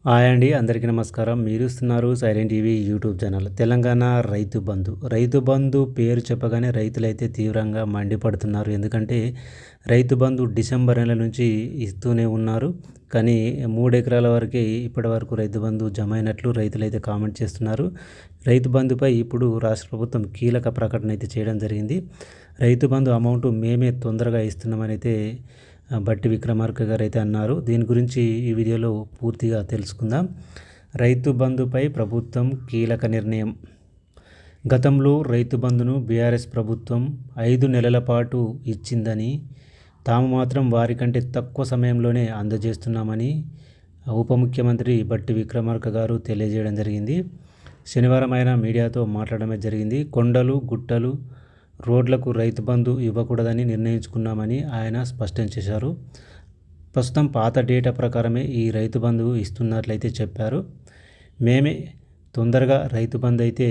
Hi అండి, అందరికీ నమస్కారం. మీరు ఇస్తున్నారు silent TV YouTube channel. Telangana Rythu Bandhu. Rythu Bandhu పేరు చెప్పగానే రైతులైతే తీవ్రంగా మండిపడుతున్నారు. ఎందుకంటే రైతు బంధు డిసెంబర్ నెల నుంచి ఇస్తూనే ఉన్నారు. కానీ 3 ఎకరాల వరకే ఇప్పటి వరకు రైతు బంధు జమ అయినట్లు రైతులైతే కామెంట్ చేస్తున్నారు. రైతు బంధుపై ఇప్పుడు రాష్ట్ర ప్రభుత్వం కీలక ప్రకటన అయితే చేయడం జరిగింది. రైతు బంధు అమౌంట్ మేమే తొందరగా ఇస్తున్నామని అయితే బట్టి విక్రమార్క గారు అయితే అన్నారు. దీని గురించి ఈ వీడియోలో పూర్తిగా తెలుసుకుందాం. రైతు బంధుపై ప్రభుత్వం కీలక నిర్ణయం. గతంలో రైతు బంధును బీఆర్ఎస్ ప్రభుత్వం 5 నెలల పాటు ఇచ్చిందని, తాము మాత్రం వారికంటే తక్కువ సమయంలోనే అందజేస్తున్నామని ఉప ముఖ్యమంత్రి బట్టి విక్రమార్క గారు తెలియజేయడం జరిగింది. శనివారం ఆయన మీడియాతో మాట్లాడడమే జరిగింది. కొండలు గుట్టలు రోడ్లకు రైతు బంధు ఇవ్వకూడదని నిర్ణయించుకున్నామని ఆయన స్పష్టం చేశారు. ప్రస్తుతం పాత డేటా ప్రకారమే ఈ రైతు బంధు ఇస్తున్నట్లయితే చెప్పారు. మేమే తొందరగా రైతు బంధు అయితే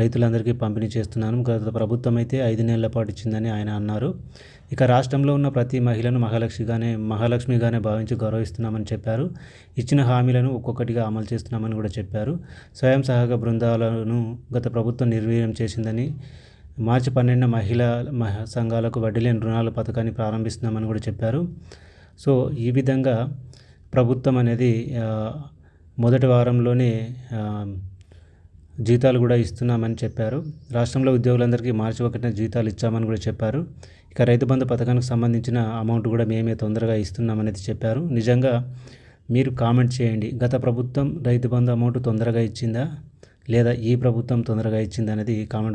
రైతులందరికీ పంపిణీ చేస్తున్నాను. గత ప్రభుత్వం అయితే 5 నెలల పాటు ఇచ్చిందని ఆయన అన్నారు. ఇక రాష్ట్రంలో ఉన్న ప్రతి మహిళను మహాలక్ష్మిగానే భావించి గౌరవిస్తున్నామని చెప్పారు. ఇచ్చిన హామీలను ఒక్కొక్కటిగా అమలు చేస్తున్నామని కూడా చెప్పారు. స్వయం సహాయక బృందాలను గత ప్రభుత్వం నిర్వీర్యం చేసిందని, మార్చి 12న మహిళా సంఘాలకు వడ్డీ లేని రుణాల పథకాన్ని ప్రారంభిస్తున్నామని కూడా చెప్పారు. సో ఈ విధంగా ప్రభుత్వం అనేది మొదటి వారంలోనే జీతాలు కూడా ఇస్తున్నామని చెప్పారు. రాష్ట్రంలో ఉద్యోగులందరికీ మార్చి 1న జీతాలు ఇచ్చామని కూడా చెప్పారు. ఇక రైతు బంధు పథకానికి సంబంధించిన అమౌంట్ కూడా మేమే తొందరగా ఇస్తున్నామనేది చెప్పారు. నిజంగా మీరు కామెంట్ చేయండి. గత ప్రభుత్వం రైతు బంధు అమౌంట్ తొందరగా ఇచ్చిందా, లేదా ఈ ప్రభుత్వం తొందరగా ఇచ్చిందా అనేది కామెంట్